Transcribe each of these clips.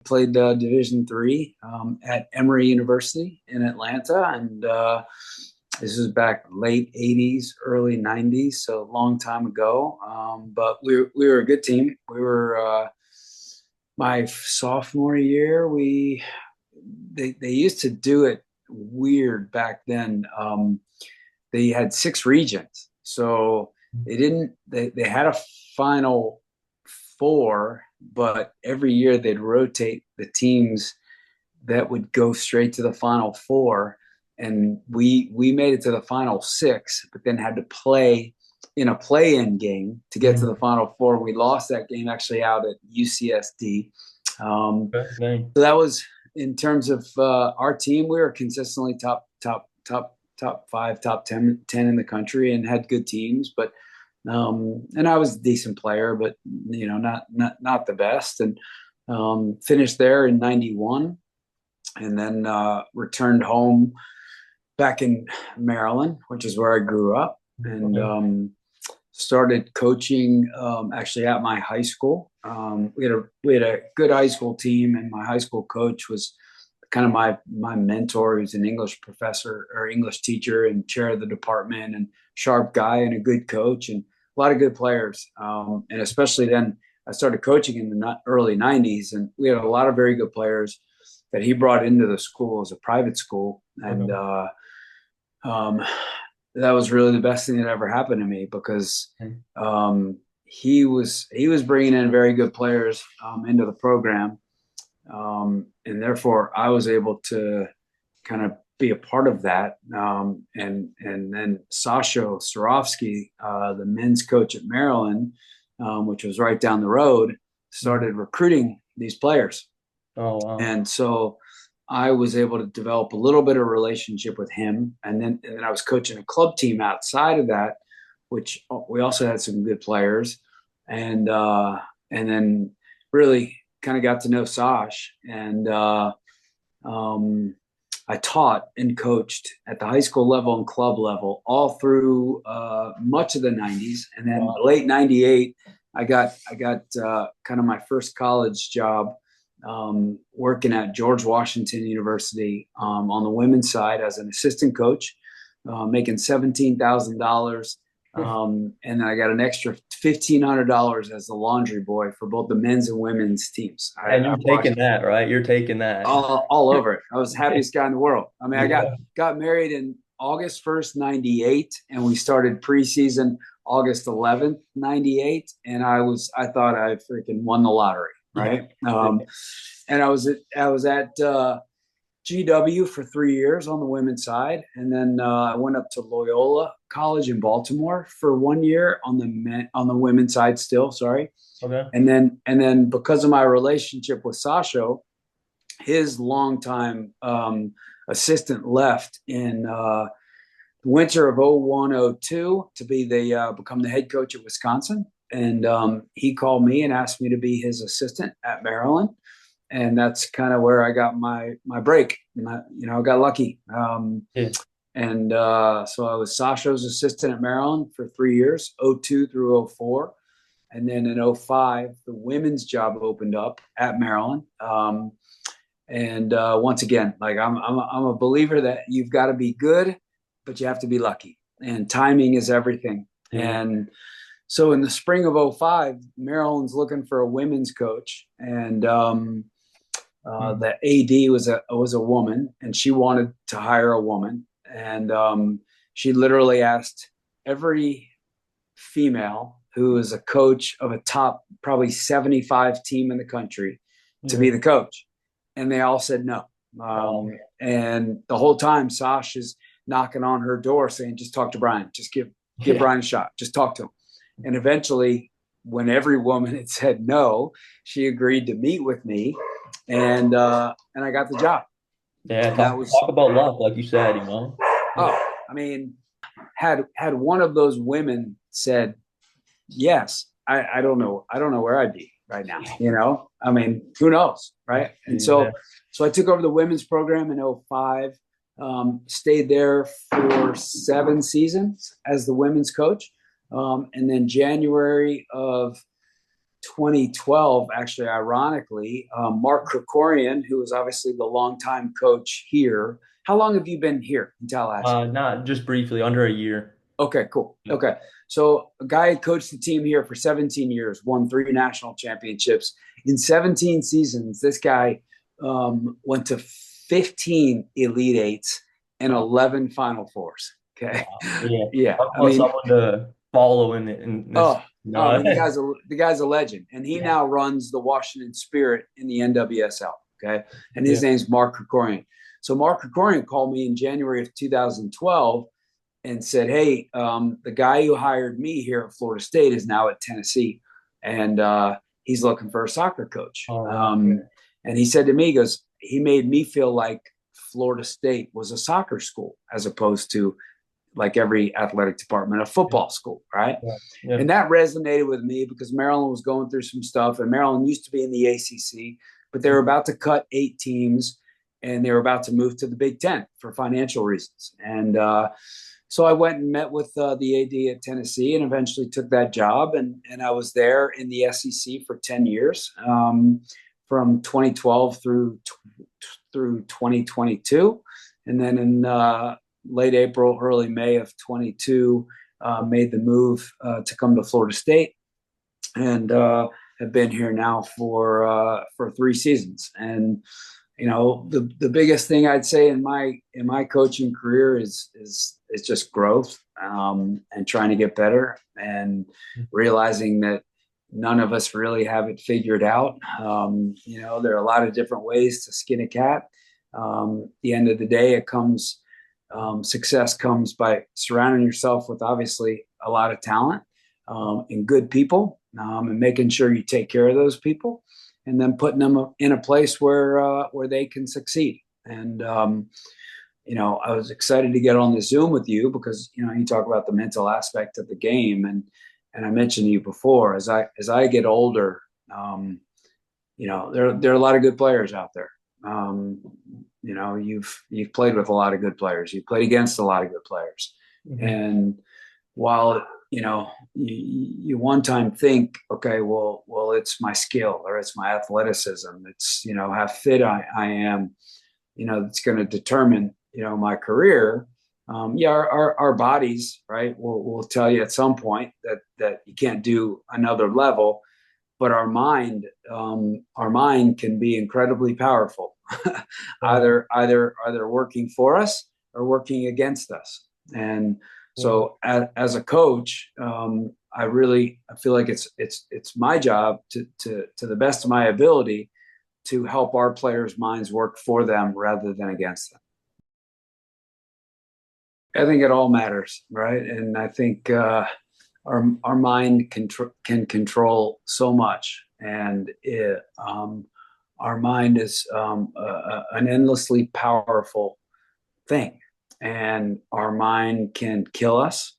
played Division III at Emory University in Atlanta, and this was back late '80s, early '90s, so a long time ago. But we were a good team. We were my sophomore year. They used to do it weird back then. They had 6 regions, so they had a final four, but every year they'd rotate the teams that would go straight to the final four. And we made it to the final six, but then had to play in a play-in game to get to the final four. We lost that game actually out at UCSD. So that was in terms of our team. We were consistently top five, top 10 in the country, and had good teams. But and I was a decent player, but not the best. And finished there in '91, and then returned home back in Maryland, which is where I grew up, and started coaching actually at my high school. We had a good high school team, and my high school coach was kind of my mentor. He was an English professor or English teacher and chair of the department, and sharp guy and a good coach and a lot of good players. And especially then I started coaching in the early '90s, and we had a lot of very good players that he brought into the school as a private school. And that was really the best thing that ever happened to me, because he was bringing in very good players into the program, and therefore I was able to kind of be a part of that. And then Sasha Starovsky, the men's coach at Maryland, which was right down the road, started recruiting these players. Oh, wow. And so I was able to develop a little bit of relationship with him. And then I was coaching a club team outside of that, which we also had some good players. And then really kind of got to know Sash. And I taught and coached at the high school level and club level all through much of the '90s. And then late '98, I got kind of my first college job, working at George Washington University on the women's side as an assistant coach, making $17,000. And then I got an extra $1,500 as the laundry boy for both the men's and women's teams. And you're taking that, right? You're taking that. All over it. I was the happiest guy in the world. I mean, I got married in August 1st, '98, and we started preseason August 11th, '98. And I thought I freaking won the lottery. Right. And I was at GW for 3 years on the women's side. And then I went up to Loyola College in Baltimore for 1 year on the women's side still, sorry. Okay. And then because of my relationship with Sasha, his longtime assistant left in the winter of '01-02 to become the head coach at Wisconsin. And he called me and asked me to be his assistant at Maryland. And that's kind of where I got my break. And I got lucky. And so I was Sasha's assistant at Maryland for 3 years, '02 through '04. And then in '05, the women's job opened up at Maryland. And once again, like I'm a believer that you've got to be good, but you have to be lucky. And timing is everything. And so in the spring of '05, Maryland's looking for a women's coach, and the AD was a woman, and she wanted to hire a woman, and she literally asked every female who is a coach of a top probably 75 team in the country to be the coach, and they all said no. And the whole time, Sash is knocking on her door saying, "Just talk to Brian. Just give Brian a shot. Just talk to him." And eventually, when every woman had said no, she agreed to meet with me, and I got the job. Yeah, talk about luck, like you said, Oh, I mean, had one of those women said yes, I don't know where I'd be right now. I mean, who knows, right? And so I took over the women's program in '05. Stayed there for 7 seasons as the women's coach. And then January of 2012, actually, ironically, Mark Krikorian, who was obviously the longtime coach here. How long have you been here in Tallahassee? Not just briefly, under a year. Okay, cool. Okay. So a guy coached the team here for 17 years, won 3 national championships. In 17 seasons, this guy went to 15 Elite Eights and Wow. 11 Final Fours. Okay. Wow. Yeah. Yeah. Talk I about mean, someone to follow in this. oh, I mean, the guy's a legend. And he Yeah. now runs the Washington Spirit in the NWSL. Okay. And his Yeah. name's Mark Krikorian. So Mark Krikorian called me in January of 2012 and said, "Hey, the guy who hired me here at Florida State is now at Tennessee, and he's looking for a soccer coach." Oh, wow. Yeah. And he said to me, he goes, "He made me feel like Florida State was a soccer school as opposed to like every athletic department, a football school, right?" Yeah. Yeah. And that resonated with me because Maryland was going through some stuff, and Maryland used to be in the ACC, but they were about to cut 8 teams, and they were about to move to the Big Ten for financial reasons. And so I went and met with the AD at Tennessee, and eventually took that job. And I was there in the SEC for 10 years, from 2012 through 2022, and then in late April, early May of 22, made the move to come to Florida State, and have been here now for 3 seasons. And the biggest thing I'd say in my coaching career is just growth, and trying to get better, and realizing that none of us really have it figured out. There are a lot of different ways to skin a cat. At the end of the day, success comes by surrounding yourself with obviously a lot of talent, and good people, and making sure you take care of those people, and then putting them in a place where they can succeed. And I was excited to get on the Zoom with you because you talk about the mental aspect of the game, and I mentioned to you before, as I get older, there are a lot of good players out there. You've played with a lot of good players. You've played against a lot of good players, Mm-hmm. and while you one time think, okay, well, it's my skill or it's my athleticism, it's how fit I am, that's going to determine my career. Our bodies, right, will tell you at some point that you can't do another level, but our mind can be incredibly powerful, either working for us or working against us. And so as a coach, I feel like it's my job to the best of my ability to help our players' minds work for them rather than against them. I think it all matters, right? And I think our mind can control so much, and our mind is an endlessly powerful thing, and our mind can kill us,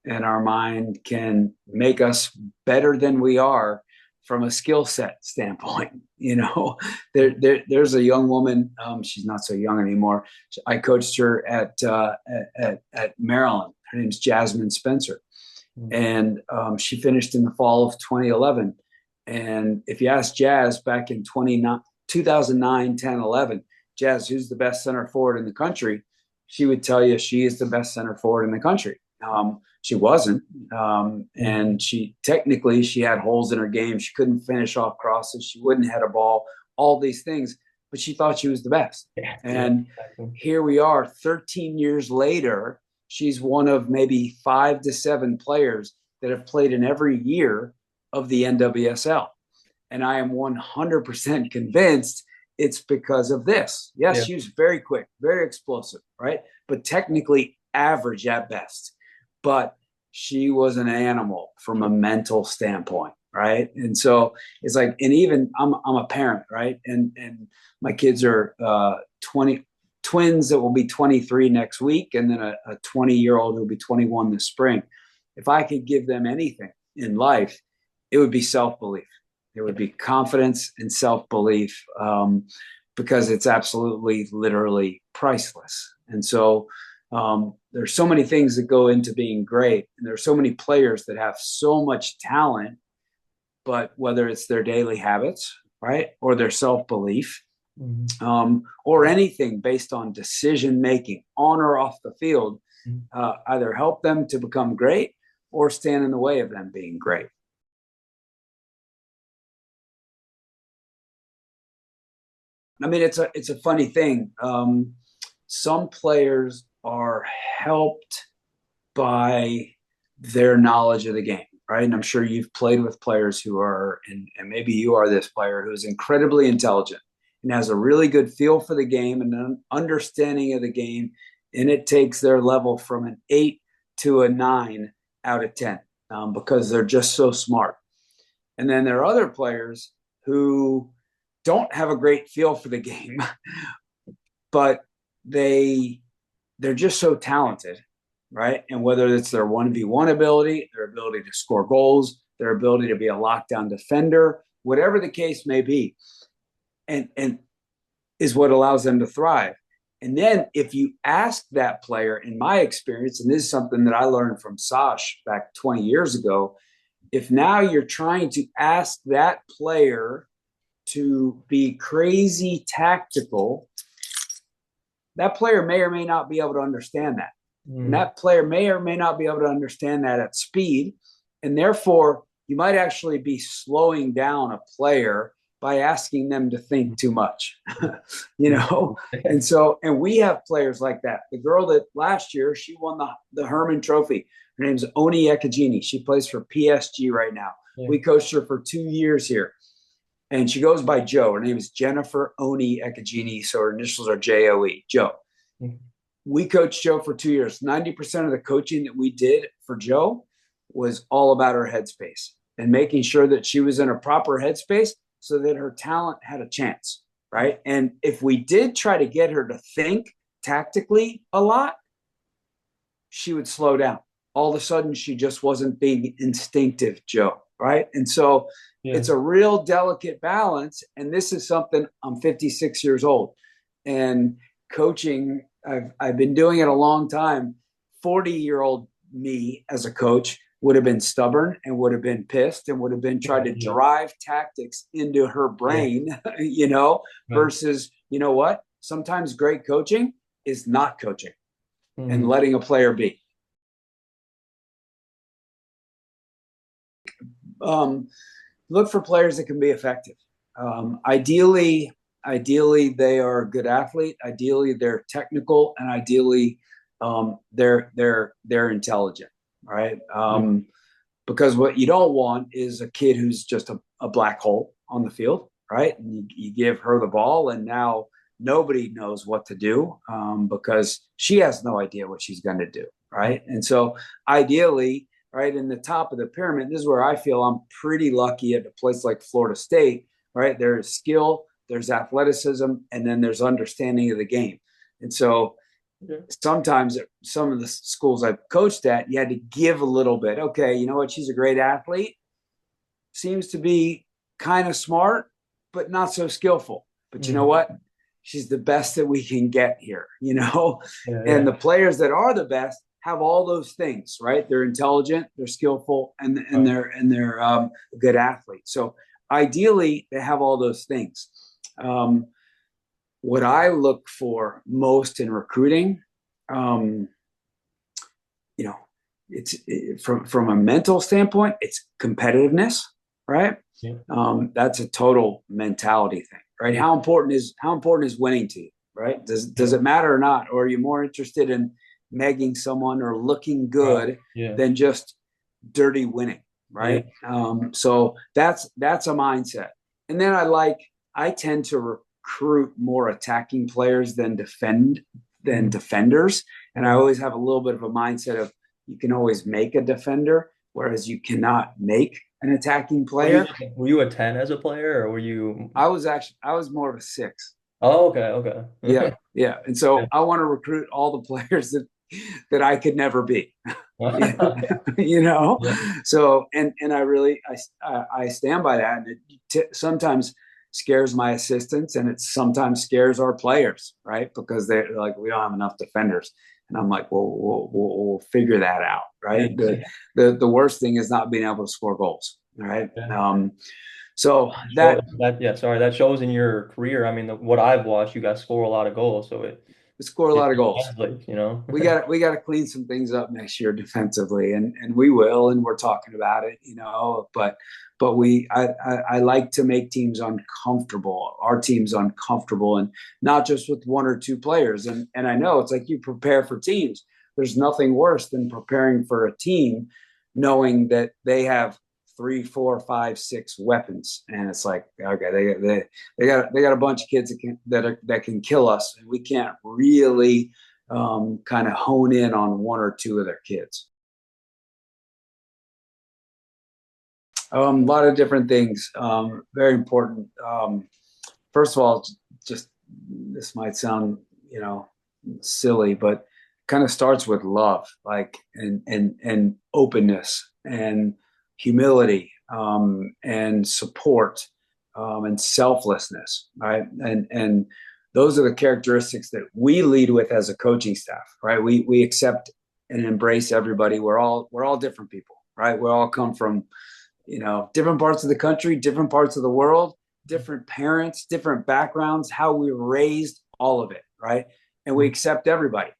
and our mind can make us better than we are from a skill set standpoint. There's a young woman. She's not so young anymore. I coached her at Maryland. Her name's Jasmine Spencer, and she finished in the fall of 2011. And if you ask Jazz back in 2009, 10, 11, Jazz, who's the best center forward in the country? She would tell you she is the best center forward in the country. She wasn't, and she had holes in her game. She couldn't finish off crosses. She wouldn't head a ball. All these things, but she thought she was the best. Yeah. And Exactly. here we are, 13 years later. She's one of maybe 5 to 7 players that have played in every year of the NWSL, and I am 100% convinced it's because of this. Yes, she was very quick, very explosive, right? But technically average at best. But she was an animal from a mental standpoint, right? And so it's like, and even I'm a parent, right? And my kids are 20 twins that will be 23 next week, and then a 20-year-old who will be 21 this spring. If I could give them anything in life, it would be self-belief. It would be confidence and self-belief, because it's absolutely, literally priceless. And so there's so many things that go into being great, and there's so many players that have so much talent, but whether it's their daily habits, right, or their self-belief, Mhm. or anything based on decision making on or off the field, Mhm. either help them to become great or stand in the way of them being great. I mean, it's a funny thing. Some players are helped by their knowledge of the game, right? And I'm sure you've played with players who are, and maybe you are this player who is incredibly intelligent and has a really good feel for the game and an understanding of the game, and it takes their level from an 8 to a 9 out of 10, because they're just so smart. And then there are other players who don't have a great feel for the game, but they they're just so talented, right? And whether it's their 1v1 ability, their ability to score goals, their ability to be a lockdown defender, whatever the case may be, and is what allows them to thrive. And then if you ask that player, in my experience, and this is something that I learned from Sash back 20 years ago, if now you're trying to ask that player to be crazy tactical, that player may or may not be able to understand that. And Mm. that player may or may not be able to understand that at speed. And therefore, you might actually be slowing down a player by asking them to think too much, you know? And so, and we have players like that. The girl that last year, she won the Herman Trophy. Her name's Oni Ekajini. She plays for PSG right now. Yeah. We coached her for 2 years here. And she goes by Joe. Her name is Jennifer Oni Ekajini. So her initials are Joe, Joe. Mhm. We coached Joe for 2 years. 90% of the coaching that we did for Joe was all about her headspace and making sure that she was in a proper headspace so that her talent had a chance, right? And if we did try to get her to think tactically a lot, she would slow down. All of a sudden, she just wasn't being instinctive, Joe, right? And so Yeah. it's a real delicate balance. And this is something, I'm 56 years old and coaching, I've been doing it a long time. 40-year-old me as a coach would have been stubborn and would have been pissed and would have been trying to Yeah. drive tactics into her Yeah. brain, Right. versus, you know what? Sometimes great coaching is not coaching and Mhm. letting a player be. Um, Look for players that can be effective. Ideally, they are a good athlete. Ideally, they're technical, and ideally, they're intelligent, right? Yeah. Because what you don't want is a kid who's just a black hole on the field, right? And you give her the ball, and now nobody knows what to do, because she has no idea what she's going to do, right? And so, ideally, right in the top of the pyramid, this is where I feel I'm pretty lucky at a place like Florida State, right? There's skill, there's athleticism, and then there's understanding of the game. And so Yeah. sometimes at some of the schools I've coached at, you had to give a little bit. Okay, you know what? She's a great athlete, seems to be kind of smart, but not so skillful. But you know Mhm. what? She's the best that we can get here. Yeah. And Yeah. the players that are the best have all those things, right? They're intelligent, they're skillful, and Right. they're a good athlete. So ideally, they have all those things. Um, what I look for most in recruiting, um, you know, from a mental standpoint, it's competitiveness, right? Yeah. That's a total mentality thing, right? Yeah. How important is winning to you, right? Does Yeah. it matter or not, or are you more interested in negging someone or looking Right. good Yeah. than just dirty winning, Yeah. right? So that's a mindset. And then I tend to recruit more attacking players than Mhm. defenders, and I Okay. always have a little bit of a mindset of you can always make a defender, whereas you cannot make an attacking Were you player. were you a 10 as a player, or were you? I was more of a 6. Oh, okay. Okay. Yeah, yeah. And Yeah. so I want to recruit all the players that I could never be. you know. Yeah. So and I stand by that, and it sometimes scares my assistants, and it sometimes scares our players, right? Because they're like, we don't have enough defenders, and I'm like, well, we'll figure that out, Yeah. right? The worst thing is not being able to score goals, right? Yeah. So So that that, yeah, sorry, that shows in your career. I mean, what I've watched, you guys score a lot of goals, so score a it lot of goals. translates, you know. We got to clean some things up next year defensively, and we will, and we're talking about it, but I like to make teams uncomfortable, our teams uncomfortable, and not just with one or two players. And I know it's like you prepare for teams. There's nothing worse than preparing for a team, knowing that they have three, four, five, six weapons, and it's like, okay, they got a bunch of kids that can kill us, and we can't really kind of hone in on one or two of their kids. A lot of different things, very important. First of all, just this might sound, silly, but kind of starts with love, like and openness and humility, and support, and selflessness, right? And those are the characteristics that we lead with as a coaching staff, right? We accept and embrace everybody. We're all different people, right? We all come from different parts of the country, different parts of the world, different parents, different backgrounds, how we were raised, all of it, right? And we accept everybody,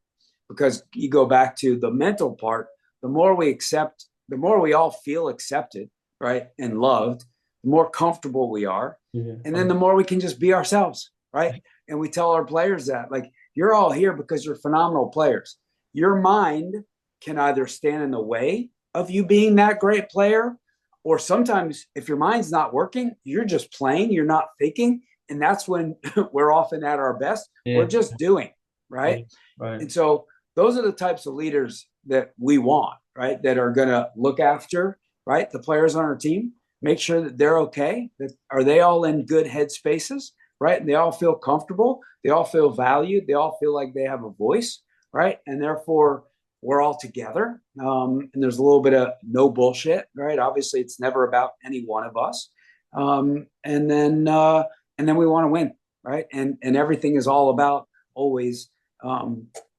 because you go back to the mental part. The more we accept, the more we all feel accepted, right, and loved, the more comfortable we are, Yeah. and then the more we can just be ourselves, right? And we tell our players that, like, you're all here because you're phenomenal players. Your mind can either stand in the way of you being that great player, or sometimes if your mind's not working, you're just playing, you're not thinking, and that's when we're often at our best. We're Yeah. just doing, right? Yeah. Right. And so those are the types of leaders that we want, right? That are going to look after, right, the players on our team, make sure that they're okay. That are they all in good headspaces, right? And they all feel comfortable. They all feel valued. They all feel like they have a voice, right? And therefore, we're all together. And there's a little bit of no bullshit, right? Obviously, it's never about any one of us. And then we want to win, right? And everything is all about always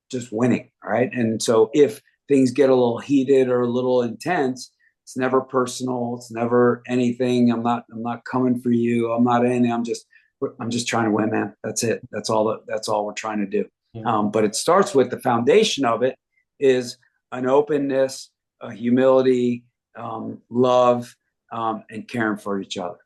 just winning, right? And so if things get a little heated or a little intense, it's never personal. It's never anything. I'm not coming for you. I'm not in. I'm just trying to win, man. That's it. That's all we're trying to do. Yeah. But it starts with the foundation of it is an openness, a humility, love, and caring for each other.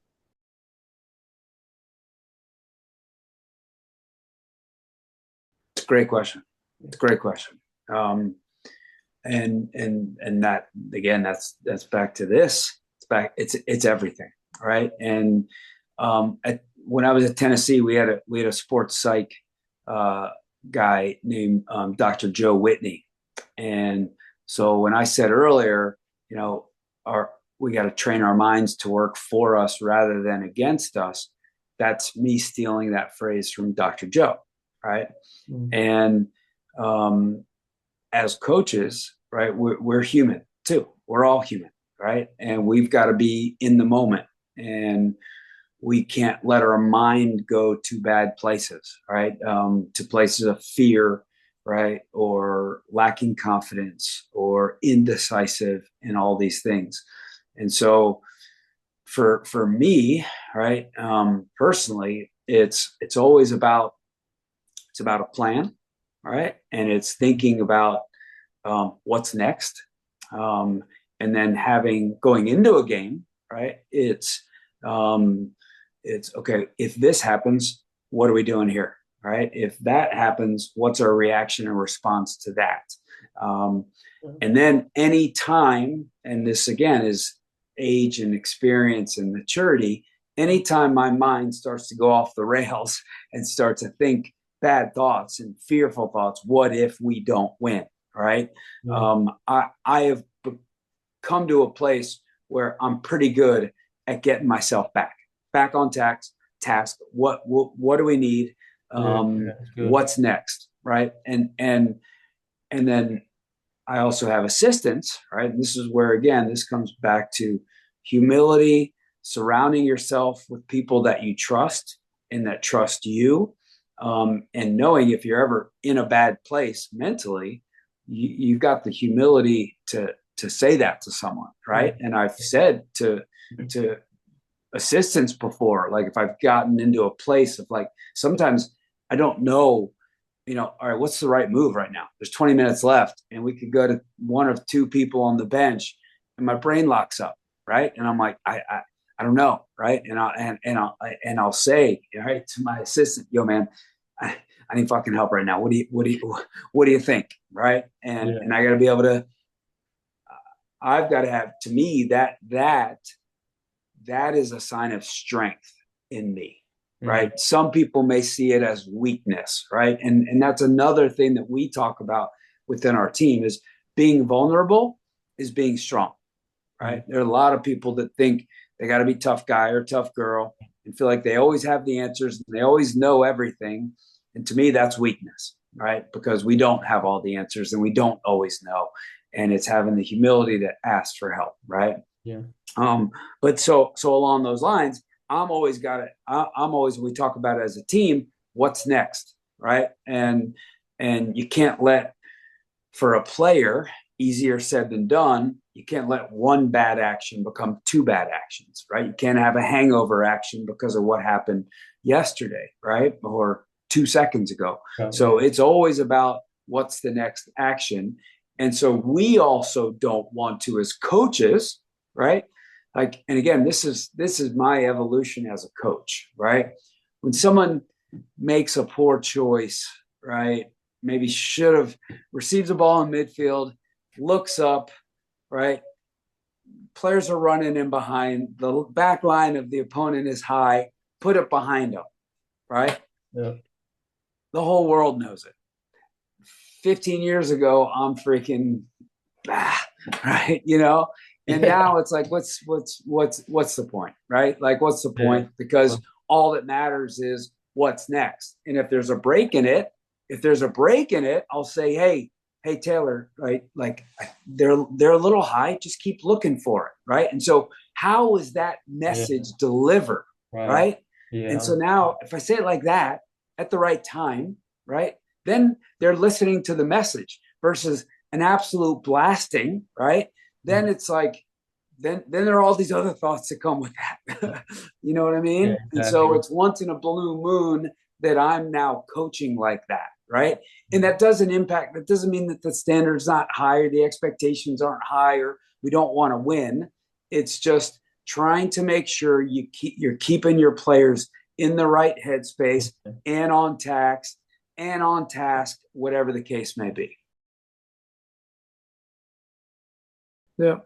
It's a great question. It's a great question. And that again, that's back to this. It's everything, right? And when I was at Tennessee, we had a sports psych guy named Dr. Joe Whitney. And so when I said earlier, we got to train our minds to work for us rather than against us, that's me stealing that phrase from Dr. Joe, right? Mm. And as coaches, right, we're human too. We're all human, right? And we've got to be in the moment, and we can't let our mind go to bad places, right? To places of fear, right? Or lacking confidence or indecisive and all these things. And so for me, right, personally, it's always about a plan, right? And it's thinking about what's next. And then going into a game, right? It's okay. If this happens, what are we doing here? Right. If that happens, what's our reaction and response to that? And then any time, and this again is age and experience and maturity, anytime my mind starts to go off the rails and start to think bad thoughts and fearful thoughts, what if we don't win? Right. Yeah. I have come to a place where I'm pretty good at getting myself back on task. What do we need? Yeah. Yeah. It's good. What's next, right? And then I also have assistants, right? And this is where again this comes back to humility, surrounding yourself with people that you trust and that trust you, and knowing if you're ever in a bad place mentally, you've got the humility to say that to someone, right? Yeah. And I've said to to assistance before. Like if I've gotten into a place of like, sometimes I don't know, all right, what's the right move right now? There's 20 minutes left and we could go to one of two people on the bench and my brain locks up. Right. And I'm like, I don't know. Right. And I'll say, right, to my assistant, yo, man, I need fucking help right now. What do you think? Right. And I got to be able to, I've got to have, to me, that is a sign of strength in me, right? Mm-hmm. Some people may see it as weakness, right? And that's another thing that we talk about within our team is being vulnerable is being strong, right? Mm-hmm. There are a lot of people that think they got to be tough guy or tough girl and feel like they always have the answers and they always know everything. And to me, that's weakness, right? Because we don't have all the answers and we don't always know. And it's having the humility to ask for help, right? Yeah. Um, but so along those lines, I'm always we talk about it as a team, what's next, right? And you can't let for a player, easier said than done, you can't let one bad action become two bad actions, right? You can't have a hangover action because of what happened yesterday, right? Or 2 seconds ago. Yeah. So it's always about what's the next action. And so we also don't want to, as coaches, right? Like, and again, this is my evolution as a coach, right? When someone makes a poor choice, right? Maybe should have receives a ball in midfield, looks up, right? Players are running in behind. The back line of the opponent is high. Put it behind them, right? Yeah. The whole world knows it. 15 years ago, I'm freaking, right? And Yeah. now it's like, what's the point, right? Like, what's the Yeah. point? Because all that matters is what's next. And if there's a break in it, I'll say, hey, Taylor, right? Like they're a little high. Just keep looking for it, right? And so, how is that Yeah. message delivered, Right. right? And Yeah. so now, if I say it like that at the right time, right, then they're listening to the message versus an absolute blasting, right? Then Mhm. it's like, then there are all these other thoughts that come with that. You know what I Yeah, mean? And so exactly. it's once in a blue moon that I'm now coaching like that, right? And that doesn't mean that the standard's not high or the expectations aren't high or we don't want to win. It's just trying to make sure you're keeping your players in the right headspace and on task, whatever the case may be. Yeah.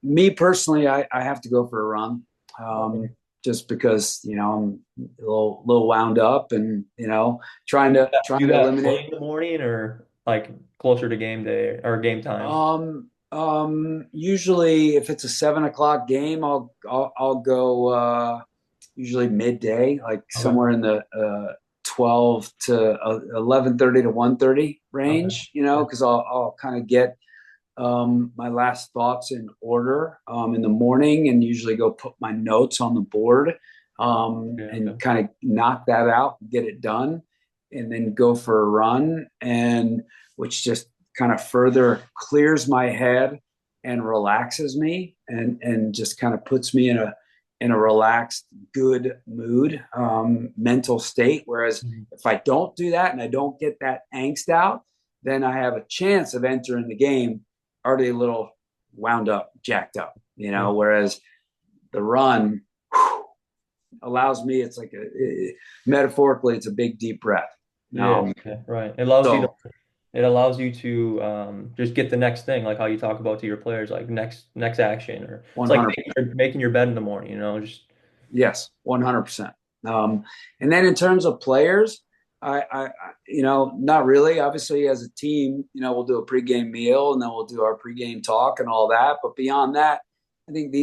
Me personally, I have to go for a run. Okay. Just because I'm a little wound up and trying Do to that, trying do to that eliminate. early in the morning or like closer to game day or game time? Usually if it's a 7 o'clock game, I'll go usually midday, like Okay. somewhere in the 12 to 11:30 to 1:30 Okay. range, Yeah. because I'll kind of get my last thoughts in order in the morning and usually go put my notes on the board Yeah. and Okay. kind of knock that out, get it done, and then go for a run, and which just kind of further clears my head and relaxes me and just kind of puts me in a relaxed, good mood, mental state. Whereas Mhm. if I don't do that and I don't get that angst out, then I have a chance of entering the game already a little wound up, jacked up, Yeah. whereas the run allows me, it's like metaphorically, it's a big deep breath. Yeah. Okay. Right. So It allows you to just get the next thing, like how you talk about to your players, like next action, or it's like 100, making your bed in the morning, just yes, 100%. And then in terms of players, not really. Obviously, as a team, we'll do a pregame meal and then we'll do our pregame talk and all that. But beyond that, I think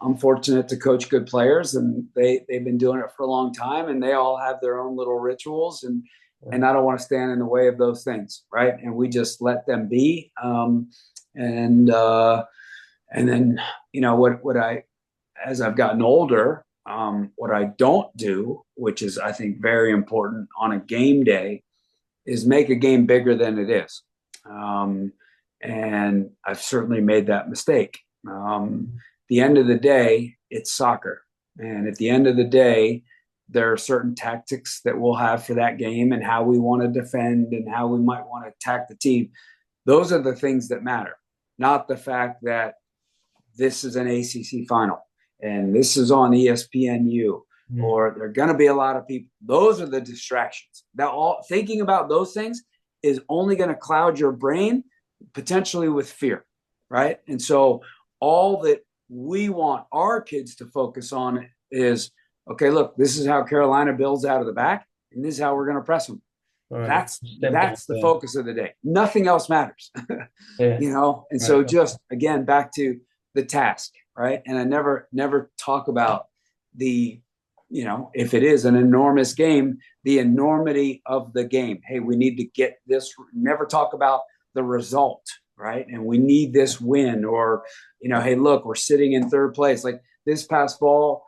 I'm fortunate to coach good players, and they've been doing it for a long time, and they all have their own little rituals, yeah. and I don't want to stand in the way of those things, right? And we just let them be, and and then what I as I've gotten older, what I don't do, which is I think very important on a game day, is make a game bigger than it is. Um, and I've certainly made that mistake. the end of the day, it's soccer. And at the end of the day, there are certain tactics that we'll have for that game and how we want to defend and how we might want to attack the team. Those are the things that matter, not the fact that this is an ACC final and this is on ESPNU Mm. or there are going to be a lot of people. Those are the distractions. Now, all thinking about those things is only going to cloud your brain potentially with fear, right? And so all that we want our kids to focus on is, okay, look, this is how Carolina builds out of the back, and this is how we're going to press them. All right. Simple. That's the Yeah. focus of the day. Nothing else matters. Yeah. And Right. so just again back to the task, right? And I never talk about the, if it is an enormous game, the enormity of the game. Hey, we need to get this. Never talk about the result, right? And we need this win, or hey, look, we're sitting in third place. Like this past fall,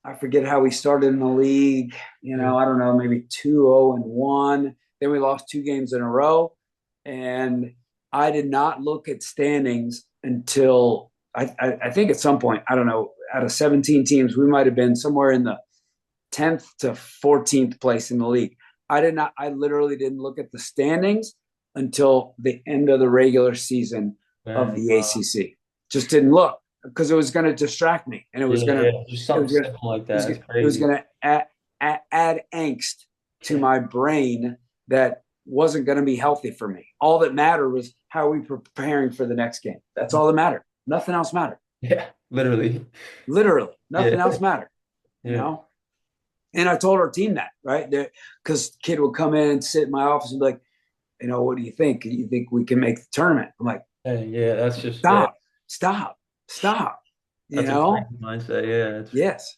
I forget how we started in the league. Yeah. I don't know, maybe 2-0-1. Then we lost 2 games in a row. And I did not look at standings until I think at some point, I don't know, out of 17 teams, we might have been somewhere in the 10th to 14th place in the league. I literally didn't look at the standings until the end of the regular season of Man. the ACC. Just didn't look because it was going to distract me, and Yeah. Yeah. Just something simple like that. It's it was crazy. going to add angst to my brain that wasn't going to be healthy for me. All that mattered was how we were preparing for the next game. That's all that mattered. Nothing else mattered. Yeah. Literally. Literally, Yeah. nothing else mattered. You Yeah. know. And I told our team that, right? Because kid would come in and sit in my office and be like, what do you think? You think we can make the tournament? I'm like, Hey, yeah. That's just, yeah. stop, stop, stop. You That's a know? crazy mindset. Yeah. It's Yes.